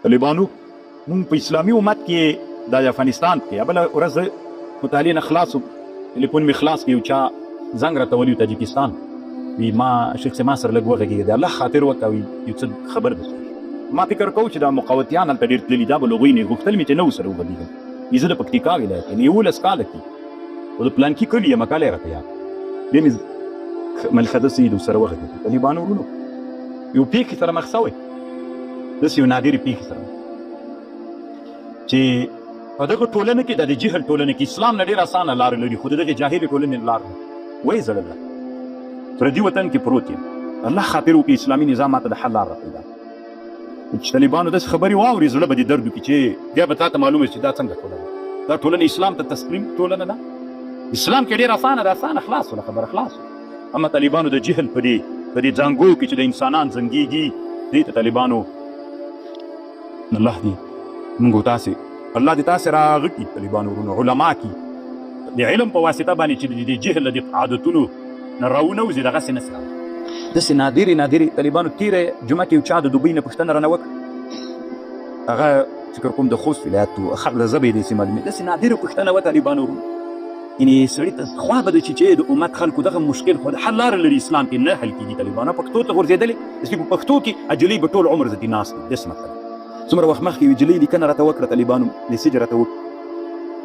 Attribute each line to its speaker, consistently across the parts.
Speaker 1: طالبانو مونږ په اسلامي امت کې د افغانستان کې بله ورځ مطالعې نه خلاص تلیفون مې خلاص کې یو چا زنګ راته ولیو تاجکستان وی ما شیخ ما سره لږ وغږېږه د الله خاطر وکوي یو څه خبر ده ما فکر کوم چې دا مقاوتیان هلته ډېر تللي دا به له هغوی نه غوښتل مې چې نه ورسره وغږېږم زه د پکتیکا ولایت یم 11 کاله کې او د پلانکي کلي یم کالی راته یاد بیا مې ملخده سید ورسره وغږېږم طالبانو ورونو یو پیښې سره مخ شوی داسې یو نادرې پیښې سره چې په دغه ټولنه کې د جهل ټولنه کې اسلام نه ډېره اسانه لاره لري خو د دغې جاهلې ټولنې لار نه وایي زړه ده پردي وطن کې پروت یم الله خاطر وکړي اسلامي نظام ماته د حل لار راپیدا چې طالبانو داسې خبرې واوري زړه به دې درد وکړي چې بیا به تا ته معلومه چې دا څنګه ټولنه دا ټولنه اسلام ته تسلیم ټولنه ده اسلام کې ډېر اسانه ده اسانه خلاص وله خبره خلاص اما طالبانو د جهل په دې ځانګو کې چې د انسانان زنګېږي دې ته طالبانو الله دې موږ تاسې الله دې تاسې راغکي طالبانو ورونو علما کې د علم په واسطه باندې چې د جهل د عادتونو نه راونوځي دغسې نه سره داسې نادرې طالبانو تېره جمعه کې یو چا د دوبۍ نه پوښتنه رانه وکړه هغه فکر کوم د خوست ولایت و خلک د ژبې داسې معلومې داسې نادرې پوښتنه وه طالبانو ورونو یعنې سړي ته خوا به ده چې د امت خلکو دغه مشکل خو د حل لاره لري اسلام کې نه حل کېږي طالبانو پښتو ته غورځېدلې داسې په پښتو کې اجلۍ به ټول عمر زه دې ناست یم داسې مثلا څومره وخت مخکې یوې نجلۍ لیکنه راته وکړه طالبانو میسج راته وکړه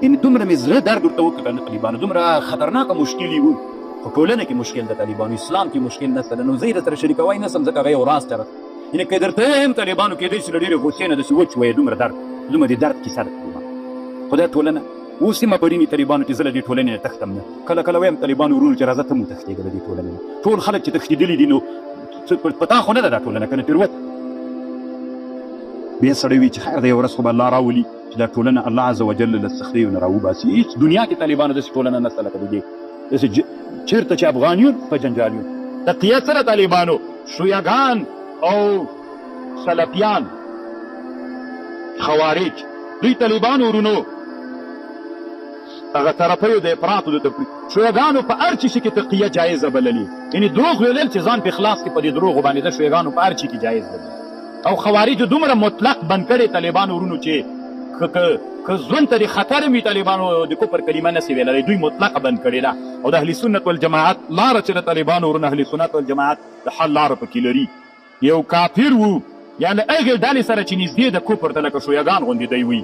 Speaker 1: یعنې دومره مې زړه درد ورته وکړه نه طالبانو دومره خطرناکه مشکل یې و خو ټولنه کې مشکل ده طالبانو اسلام کې مشکل نشته نو زه یې درسره شریکوی نه شم ځکه هغه یو راز طرف یعنې که درته هم طالبانو کېدای شي له ډېرې غوسې نه داسې وچ وایې دومره درد دومره د درد کیسه ده طالبانو خو دا ټولنه اوس هم پرینې طالبانو چې زه له دې ټولنې نه تښتم نه کله کله وایم طالبانو ورونو چې راځه ته مو تښتېږه له دې ټولنې نه ټول خلک چې تښتېدلي دي نو په تا خو نه ده دا ټولنه که نه تېروت بیا سړی وي چې خیر دی یو ورځ خو به الله راولي چې دا ټولنه الله عز وجل له سختیو نه راوباسي هېڅ دنیا کې طالبانو داسې ټولنه نشته لکه د دې داسې چېرته چې افغانیون په جنجال یون د قیت سره طالبانو شیعګان او سلفیان خوارج دوی طالبانو ورونو هغه طرفیو د افراطو د تفریط شیعګانو په هر چي کې تقیه جایزه بللي یعنې دروغ ویلل چې ځان پې خلاص کړي په دې دروغو باندې د شیعګانو په هر چي کې جایز بللي او خوارجو دومره مطلق بند کړی طالبانو ورونو چې که ژوند ته د خطر وي طالبانو د کفر کلمه نسي ویلی دوی مطلقه بند کړې ده او د اهل سنت والجماعت لاره چې د طالبانو ورونو اهل سنت والجماعت د حل لاره پکې لري یو کافر وو یا له هغې ډلې سره چې نږدې د کفر ته لکه شیعګان غوندې دی وي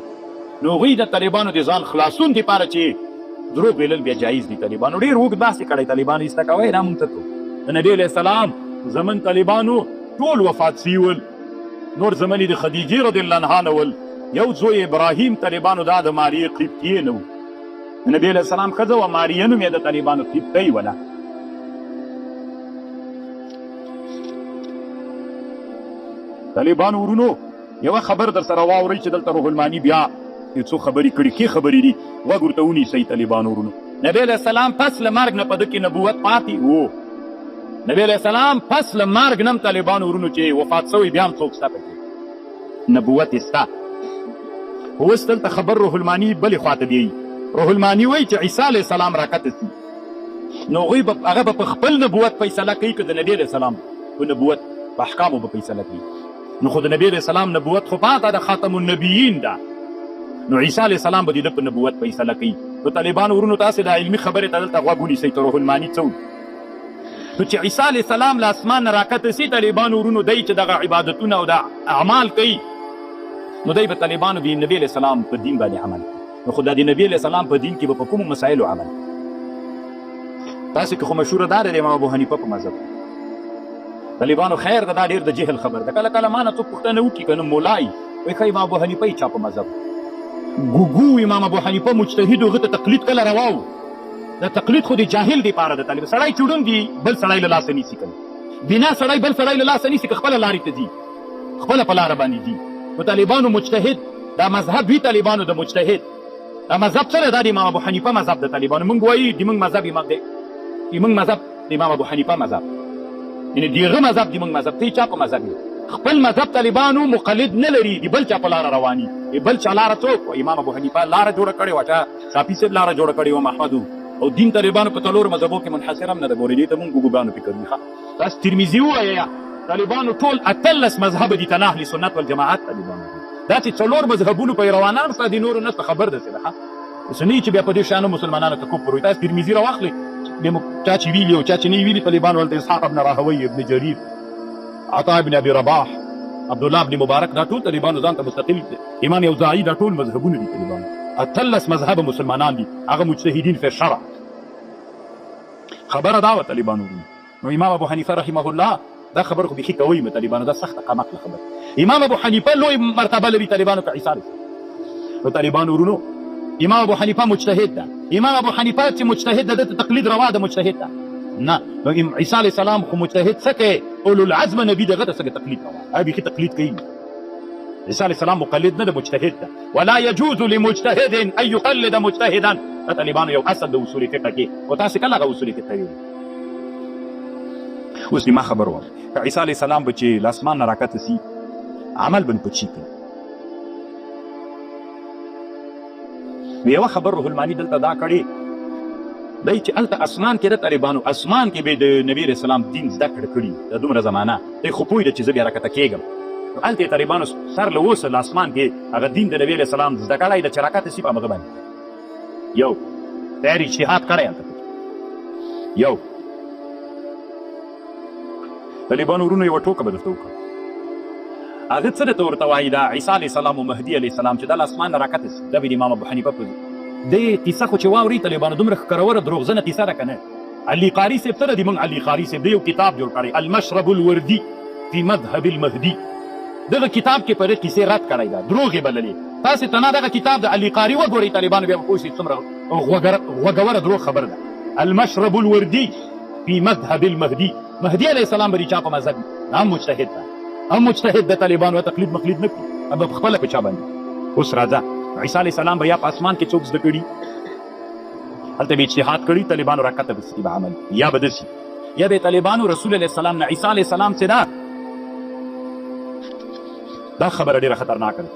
Speaker 1: نو هغوی د طالبانو د ځان خلاصون دپاره چې دروغ ویلل بیا جایز دي طالبانو ډېر اوږد بحث یې کړی طالبانو ایسته کوی دا مونږ ته د نبي علیه السلام زمن طالبانو ټول وفات سوي نور زمنی د خدیجې رضی الله عنها نه ول یو زوی ابراهیم طالبانو دا د ماریې قبطیې نه و نبي علیه السلام ښځه وه ماریه نوم یې د طالبانو قبطۍ وله طالبانو ورونو یوه خبر در سره واورئ چې دلته روح الماني بیا یو څو خبرې کړي کې خبرې دي غوږ ورته ونیسئ طالبانو ورونو نبي علیه السلام پس له مرګ نه په ده کې نبوت پاتې و نبی علیہ السلام پس له مرګ نم طالبانو ورونو چې وفات شوی بیا هم څوک شته پکې نبوت یې شته اوس دلته خبر روح الماني بلې خواته بیایي روح الماني وایي چې عیسی علیه السلام راکته سي نو هغوی هغه به په خپل نبوت فیصله کوي که د نبي علیه السلام په نبوت په احکامو به فیصله کوي نو خو د نبي علیه السلام نبوت خو پاته د خاتم النبیین ده نو عیسی علیه السلام به د ده په نبوت فیصله کوي نو طالبانو ورونو تاسې د علمي خبرې ته دلته غوږ ونیسئ ته روح الماني څه نو چې عیسی علیه السلام له اسمان نه راکته سي طالبانو ورونو دی چې دغه عبادتونه او د اعمال کوي نو دی به طالبانو د نبي علیه السلام په دین باندې عمل کوي نو خو دا د نبي علیه السلام په دین کې به په کومو مسایلو عمل تاسې که خو مشهوره دا ده د امام ابو حنیفه په مذهب طالبانو خیر ده دا ډېر د جهل خبر ده کله کله ما نه څوک پوښتنه وکړي که نه مولای وایي ښه امام ابو حنیفه یې چا په مذهب ګوګو امام ابو حنیفه مجتهد هغه ته تقلید کله روا و د تقلید خو د جاهل دپاره ده طالب سړی چوډون دي بل سړی له لاسه نیسي کنه بنا سړی بل سړی له لاسه نیسي که خپله لارې ته ځي خپله په لاره باندې ځي نو طالبانو مجتهد دا مذهب وي طالبانو د مجتهد دا مذهب څه دا د امام ابو حنیفه مذهب د طالبانو موږ وایي د موږ مذهب زموږ مذهب د امام ابو حنیفه مذهب یعنې د هغه مذهب د موږ مذهب ته چا په مذهب خپل مذهب طالبانو مقلد نه لري د بل چا په لاره رواني بل چا لاره څوک امام ابو حنیفه لاره جوړه کړې وه چا شافعي صاحب لاره جوړه کړې وه محمد او دین طالبانو په څلورو مذهبو کې منحصر هم نه ده ګورې دې ته مونږ ګوګوګانو فکر وي ښه تاسو ترمذي ووایه طالبانو ټول 18 مذهب دي تنه اهل سنت والجماعت طالبانو دا چې څلور مذهبونو پیروانان ستا دي نورو نه خبر ده څه ده سنی چې بیا په دې شانو مسلمانانو ته کفر وي تاسو ترمذي راواخلئ چا چې ویلي او چا چې نه ویلي طالبان ولته اسحاق ابن راهوی ابن جریر عطاء ابن ابي رباح عبد الله ابن مبارک دا ټول طالبانو ځان ته مستقل امام اوزاعي دا ټول مذهبونه دي طالبانو 18 مذهب مسلمانان دي هغه مجتهدین فی الشرع خبره دا و طالبانو نو امام ابو حنیفه رحمه الله دا خبر خو بيخي کوي طالبانو دا سخت قامت خبر امام ابو حنیفه لوی مرتبه لري طالبانو که عیسی نو طالبانو ورونو امام ابو حنیفه مجتهد ده امام ابو حنیفه چې مجتهد ده د تقلید روا ده مجتهد ده نه نو عیسی علیه السلام خو مجتهد سکه اولو العزم نبی دغه سکه تقلید روا هغه کې تقلید کوي عیسی علیه السلام مقلد نه ده مجتهد ده ولا يجوز لمجتهد ان يقلد مجتهدا طالبانو یو اصل د اصول فقه کې او تاسو کله غو اصول فقه اوس ما خبر و عیسی علیه السلام بچي لاسمان راکته سي عمل بن پچی کوي یو خبر روح المانی دلته دا کړي دی چې هلته اسمان کې د طالبانو اسمان کې به د نبی رسول الله دین زده کړي د دومره زمانه دی خو پوهېده چې زه بیا راکته کېږم نو هلته یې طالبانو سر له اوسه له اسمان کې هغه دین د نبي علیه السلام زده کړی د چې راکته سي په همغه باندې یو تیار اجتهاد کړی هلته یو طالبانو ورونو یوه ټوکه به درته وکړم هغه څه درته ورته وایي دا عیسی علیه السلام او مهدي علیه السلام چې دا له اسمان نه راکته سي دا به د امام ابو حنیفه په دې کیسه خو چې واوري طالبانو دومره ښکروره دروغجنه کیسه ده که نه علي قاري صاحب ته د موږ علي قاري صاحب د یو کتاب جوړ کړی المشرب الوردي فی مذهب المهدي دغه کتاب کې په دې کیسې رد کړی ده دروغ یې بللې تاسې ته نه دغه کتاب د علي قاري وګورئ طالبانو بیا به پوه شئ څومره غوږوره دروغ خبر ده المشرب الوردي فی مذهب المهدي مهدي علیه السلام به د چا په مذهب هم مجتهد ده هم مجتهد د طالبانو تقلید مقلید نه کړي اب په خپله په چا باندې اوس راځه عیسی علیه السلام به یا په اسمان کې څوک زده کړي هلته به اجتهاد کړي طالبانو راکته به به عمل یا به داسي یا به طالبانو رسول علیه السلام نه عیسی علیه السلام چې دا خبره ډېره خطرناکه ده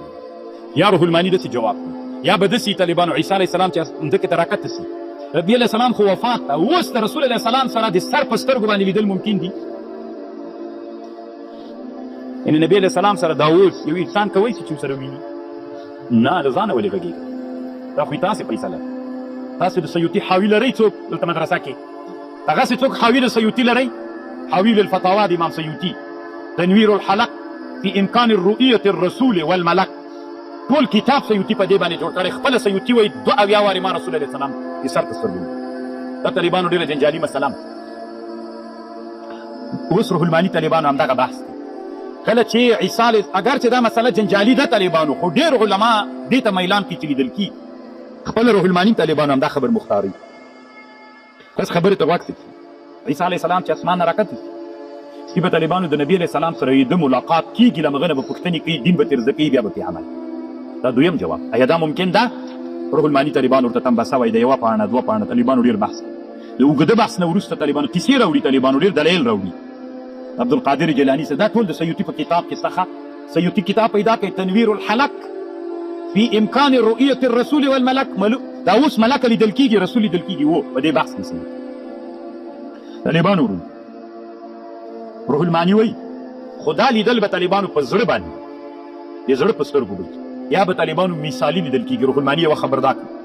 Speaker 1: یا روح المانی داسې جواب کوي یا به داسي طالبانو عیسی علیه السلام چې مځکې ته راکته سي نبي علیه السلام خو وفات ده اوس د رسول علیه السلام سره د سر په سترګو باندې لیدل ممکن دي یعنې نبي علیه السلام سره دا اوس یو انسان کوی چې سره ویني نه د ځانه ولې غږېږي دا خو تاسې فیصله تاسې د سیوطي حاوي لرئ څوک دلته مدرسه کې هغسې څوک حاوي د سیوطي لرئ حاوي للفتاوا د امام سیوطي تنویر الحلق في امکان الرؤیة الرسول والملک ټول کتاب سیوطي په دې باندې جوړ کړی خپله سیوطي وایي 2 اویا وارې ما رسول علیه السلام د سر په سترګو دا طالبانو ډېره جنجالي مسله اوس روح المانی طالبانو همدغه بحث دی کله چې عیسی اگر چې دا مسله جنجالي ده طالبانو خو ډېر علما دې ته میلان کې چې لیدل کي خپل روح المانی طالبانو همدا خبر مختاري بس خبرې ته غوږ کړي عیسی علیه السلام چې اسمان نه راکتي چې به طالبانو د نبي علیه السلام سره یې د ملاقات کېږي له هغه نه به پوښتنې کوي دین به ترې زده کوي بیا به پرې عمل دا دویم جواب ایا دا ممکن ده روح المانی طالبانو ورته تنبسه وایي د یوه پاڼه دوه پاڼه طالبانو ډېر بحث د اوږده بحث نه وروسته طالبانو کیسې راوړي طالبانو ډېر دلایل راوړي عبدالقادر جیلانی سے دا ټول د سیوطي په کتاب کې څخه سیوطي کتاب پیدا کوي تنویر الحلق فی امکان رؤیة الرسول والملک دا اوس ملک لیدل کېږي رسول لیدل کېږي و په دې بحث کې طالبانو ورو روح المانی وایي خو دا لیدل به طالبانو په زړه باندې د زړه په سترګو به یا به طالبانو مثالي لیدل کېږي روح المانی یوه خبر دا کړي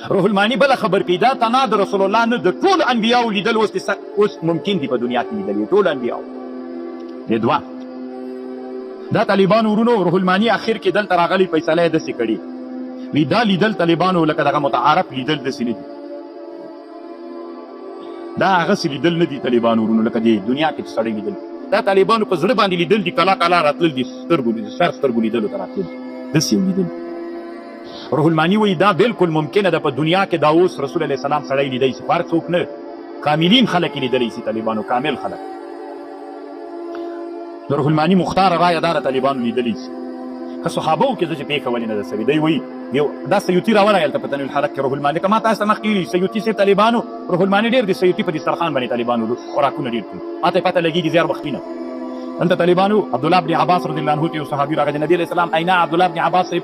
Speaker 1: روح المانی بله خبر کوي دا تنا د رسول الله نه د ټولو انبیاو لیدل اوس ممکن دي په دنیا کې لیدل ټول انبیاو د دوه دا طالبانو ورونو روح المانی اخر کې دلته راغلی فیصله یې داسې کړي وي دا لیدل طالبانو لکه دغه متعارف لیدل داسې نه دي دا هغسې لیدل نه دي طالبانو ورونو لکه د دنیا کې چې سړی لیدل دا طالبانو په زړه باندې لیدل دي کلا کلا راتلل دي سر سترګو لیدلو ته راتلل داسې یو لیدل روح المانی وایي دا بالکل ممکنه ده په دنیا کې دا اوس رسول علیه السلام سړی لیدی شي خو هر څوک نه کاملین خلک یې لیدلی شي طالبانو کامل خلک د روح المانی مختاره رایه دا د طالبانو لیدلی شي که صحابو کې زه چې پېښه ولې نه ده سوي دی وایي دا سیوطي راوړی هلته په تنویر الحلق کې روح المانی که ما تاسو ته مخکې ویلي سیوطي صرف طالبانو روح المانی ډېر د سیوطي په دسترخوان باندې طالبانو خوراکونه ډېر کړي ما ته یې پته لګېږي زیار وختي نه هلته طالبانو عبدالله بن عباس رضی الله عنه ته یو صحابي راغی د نبي علیه السلام اینا عبدالله بن عباس صاحب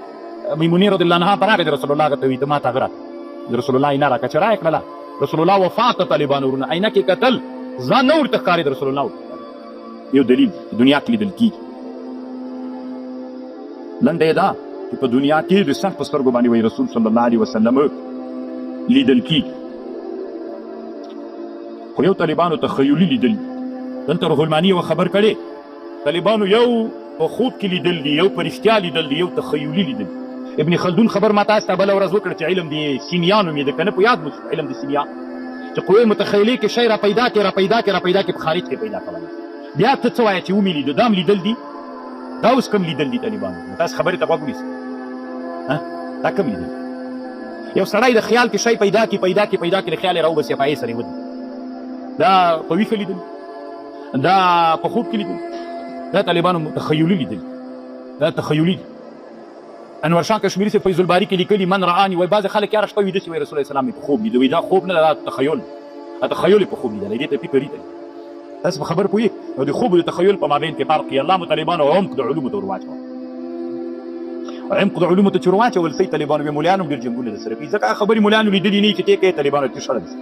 Speaker 1: میمونې رضی الله عنها ته راغی د رسول الله هغه ته وایي ته ما ته هغه راکړه د رسول الله عینه راکړه چې را یې کړله رسول الله وفات ته طالبانو ورونه عینه کې کتل ځان نه ورته ښکارېد رسول الله یو دلیل دنیا کې لیدل کیږي. لنډه دا چې په دنیا کې د سر په سترګو باندې وایي رسول صلی الله علیه وسلم لیدل کیږي. خو یو طالبانو تخیلي لیدل دلته روح المانی یو خبر کړي طالبانو یو په خوب کې لیدل دي، یو په رښتیا لیدل دي، یو تخیلي لیدل. ابن خلدون خبر ما تاسو ته بله ورځ وکړه چې علم د سیمیا نوم یې ده، که نه په یاد مو علم د سیمیا چې قوې متخیلې کې شی را پیدا کې په خارج کې پیدا کولی. بیا ته څه وایه چې ومې لیدو، دا هم لیدل دي، دا اوس کوم لیدل دي طالبانو؟ تاسو خبرې ته غوږ ونیسئ. دا کوم لیدل؟ یو سړی د خیال کې شی پیدا کې د خیال یې راوباسي په هغې سره یې ودرېږي. دا په ویښه لیدل، دا په خوب کې لیدل، دا طالبانو تخیلي لیدل، دا تخیلي دي. انور شاه کشمیري صاحب فیض الباري کې لیکلي من رآني، وایي بعضې خلک یاره شپه ویده شي وایي رسول الله اسلام په خوب لیده، وایي دا خوب نه ده، دا تخیل، دا تخیل په خوب لیدلی، دې ته فکر لیدلی. تاسو په خبر پوهېږئ؟ او د خوب او د تخیل په مابین کې فرق یې الله مو طالبانو عمق د علومو ته ور واچول. عمق د علومو ته چې ور واچول صحیح طالبانو بیا ملیان هم ډېر جنګونه درسره کوي، ځکه خبرې ملیانو لیدلي نه وي چې ته کوې طالبانو ته شړل شي.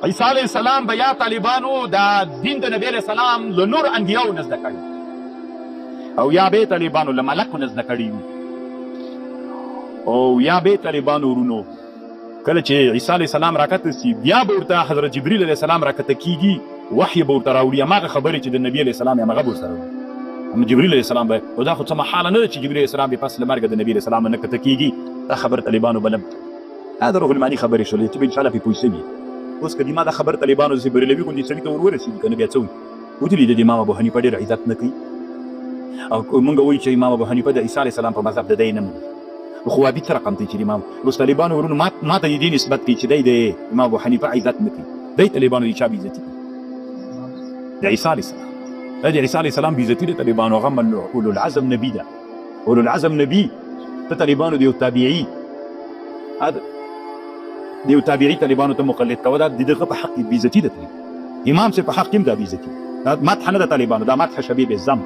Speaker 1: عیسی علیه السلام به یا طالبانو دا دین د نبی علیه السلام له نور انبیاو نه زده کړي او یا به طالبانو له ملکو نه زده کړي او یا به طالبانو ورونو کله چې عیسی علیه السلام راکته سي بیا به ورته حضرت جبریل علیه السلام راکته کیږي، وحی به ورته راوړي، هماغه خبرې چې د نبي علیه السلام هماغه به ورسره وړي. جبریل علیه السلام به او دا خو څه محاله نه ده چې جبریل علیه السلام بې پس له مرګه د نبي علیه السلام نه کته کیږي. دا خبر طالبانو بلم دا روح المانی خبرې شولې چې به انشاءالله پرې پوه شوي. اوس که ما دا خبر طالبانو چې بریلوي غوندې سړي ته ور ورسېږي که نه بیا څه وایي؟ ودلي د امام ابو حنیفه ډېر عزت نه کوي او مونږ وایو چې امام ابو حنیفه د عیسی علیه السلام په مذهب د دی نه مني. خو وابي څه رقم دی چې امام اوس طالبانو ورونو ما ته د دې نسبت کوي چې دی د امام ابو حنیفه عزت نه کوي. دی طالبانو د چا بېعزتي کوي؟ د عیسی علیه السلام. دا د عیسی علیه السلام بېعزتي د طالبانو هغه اولو العزم نبي ده. اولو العزم نبي ته طالبانو د یو تابعي د یو تابعي طالبانو ته مقلد کوه، دا د دغه په حق کې بېعزتي ده. امام صاحب په حق کې هم دا بېعزتي، دا مدح نه ده طالبانو، دا مدح شبیب الذم.